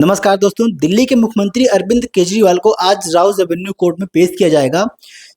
नमस्कार दोस्तों, दिल्ली के मुख्यमंत्री अरविंद केजरीवाल को आज राउज एवेन्यू कोर्ट में पेश किया जाएगा।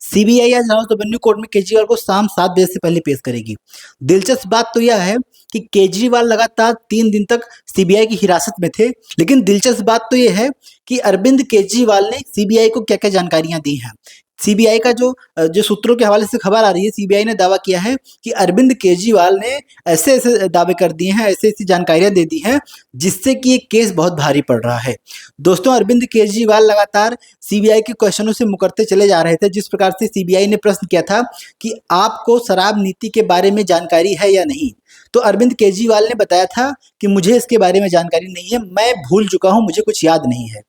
सीबीआई आज राउज एवेन्यू कोर्ट में केजरीवाल को शाम 7 बजे से पहले पेश करेगी। दिलचस्प बात तो यह है कि केजरीवाल लगातार 3 दिन तक सीबीआई की हिरासत में थे, लेकिन दिलचस्प बात तो यह है कि अरविंद केजरीवाल ने सीबीआई को क्या-क्या जानकारियां दी हैं। सीबीआई का जो सूत्रों के हवाले से खबर आ रही है, सीबीआई ने दावा किया है कि अरविंद केजरीवाल ने ऐसे-ऐसे दावे कर दिए हैं, ऐसी-ऐसी जानकारियां दे दी हैं, जिससे कि ये केस बहुत भारी पड़ रहा है। दोस्तों, अरविंद केजरीवाल लगातार सीबीआई के क्वेश्चनों से मुकरते चले जा रहे थे। जिस प्रकार से सीबीआई ने प्रश्न किया था कि आपको शराब नीति के बारे में जानकारी है या नहीं, तो अरविंद केजरीवाल ने बताया था कि मुझे इसके बारे में जानकारी नहीं है, मैं भूल चुका हूँ, मुझे कुछ याद नहीं है।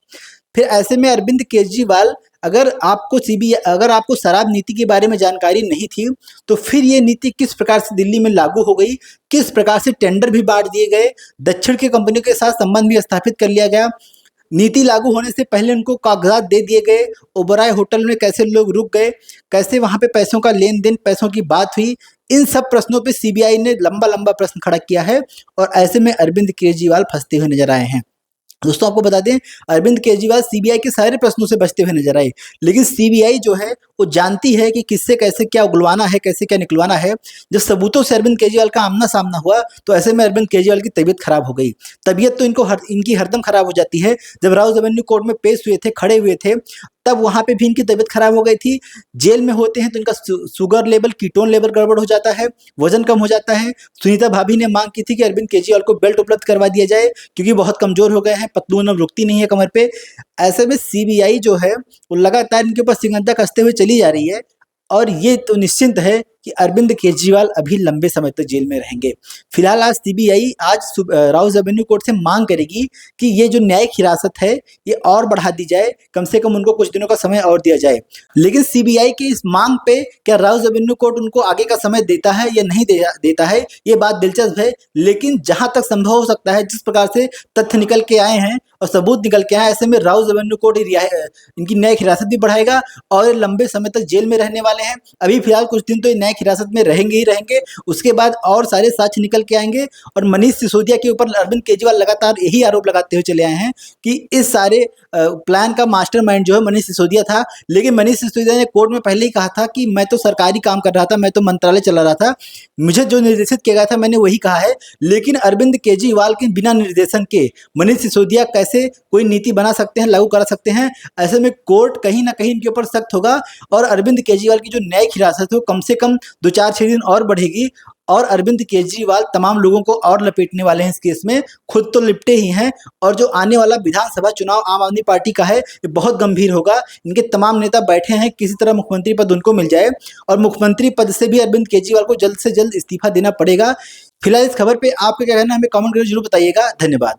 फिर ऐसे में अरविंद केजरीवाल, अगर आपको शराब नीति के बारे में जानकारी नहीं थी, तो फिर ये नीति किस प्रकार से दिल्ली में लागू हो गई, किस प्रकार से टेंडर भी बाँट दिए गए, दक्षिण की कंपनियों के साथ संबंध भी स्थापित कर लिया गया, नीति लागू होने से पहले उनको कागजात दे दिए गए, ओबराय होटल में कैसे लोग रुक गए, कैसे वहाँ पे पैसों का लेन-देन, पैसों की बात हुई, इन सब प्रश्नों पे सीबीआई ने लंबा-लंबा प्रश्न खड़ा किया है और ऐसे में अरविंद केजरीवाल फँसते हुए नज़र आए हैं। दोस्तों, आपको बता दें, अरविंद केजरीवाल सीबीआई के सारे प्रश्नों से बचते हुए नजर आए, लेकिन सीबीआई जो है वो जानती है कि किससे कैसे क्या उगलवाना है, कैसे क्या निकलवाना है। जब सबूतों से अरविंद केजरीवाल का आमना-सामना हुआ, तो ऐसे में अरविंद केजरीवाल की तबीयत खराब हो गई। तबीयत तो इनकी हरदम खराब हो जाती है। जब राउज एवेन्यू कोर्ट में पेश हुए थे, खड़े हुए थे, तब वहाँ पे भी इनकी तबीयत खराब हो गई थी। जेल में होते हैं तो इनका शुगर लेवल, कीटोन लेवल गड़बड़ हो जाता है, वजन कम हो जाता है। सुनीता भाभी ने मांग की थी कि अरविंद केजरीवाल को बेल्ट उपलब्ध करवा दिया जाए, क्योंकि बहुत कमजोर हो गए हैं, पतलून अब रुकती नहीं है कमर पे। ऐसे में सीबीआई जो है वो लगातार इनके ऊपर सिकंजा कसते हुए चली जा रही है और ये तो निश्चिंत है कि अरविंद केजरीवाल अभी लंबे समय तक जेल में रहेंगे। फिलहाल आज सीबीआई राउज एवेन्यू कोर्ट से मांग करेगी कि ये जो न्यायिक हिरासत है ये और बढ़ा दी जाए, कम से कम उनको कुछ दिनों का समय और दिया जाए। लेकिन सीबीआई की इस मांग पे क्या राउज एवेन्यू कोर्ट उनको आगे का समय देता है या नहीं देता है, ये बात दिलचस्प है। लेकिन जहां तक संभव हो सकता है, जिस प्रकार से तथ्य निकल के आए हैं और सबूत निकल के आए, ऐसे में राउज एवेन्यू कोर्ट इनकी न्यायिक हिरासत भी बढ़ाएगा और लंबे समय तक जेल में रहने वाले हैं। अभी फिलहाल कुछ दिन तो ये न्यायिक हिरासत में रहेंगे ही रहेंगे, उसके बाद और सारे साक्ष्य निकल के आएंगे। और मनीष सिसोदिया के ऊपर अरविंद केजरीवाल लगातार यही आरोप लगाते हुए चले आए हैं कि इस सारे प्लान का मास्टरमाइंड जो है मनीष सिसोदिया था। लेकिन मनीष सिसोदिया ने कोर्ट में पहले ही कहा था कि मैं तो सरकारी काम कर रहा था, मैं तो मंत्रालय चला रहा था, मुझे जो निर्देशित किया गया था मैंने वही कहा है। लेकिन अरविंद केजरीवाल के बिना निर्देशन के मनीष सिसोदिया कैसे कोई नीति बना सकते हैं, लागू करा सकते हैं। ऐसे में कोर्ट कहीं ना कहीं इनके ऊपर सख्त होगा और अरविंद केजरीवाल की जो न्यायिक हिरासत है वो कम से कम 2-4-6 दिन और बढ़ेगी और अरविंद केजरीवाल तमाम लोगों को और लपेटने वाले हैं इस केस में। खुद तो लिपटे ही हैं और जो आने वाला विधानसभा चुनाव आम आदमी पार्टी का है, ये बहुत गंभीर होगा। इनके तमाम नेता बैठे हैं, किसी तरह मुख्यमंत्री पद उनको मिल जाए और मुख्यमंत्री पद से भी अरविंद केजरीवाल को जल्द से जल्द इस्तीफा देना पड़ेगा। फिलहाल इस खबर पे आपका क्या कहना है, हमें कमेंट करके जरूर बताइएगा। धन्यवाद।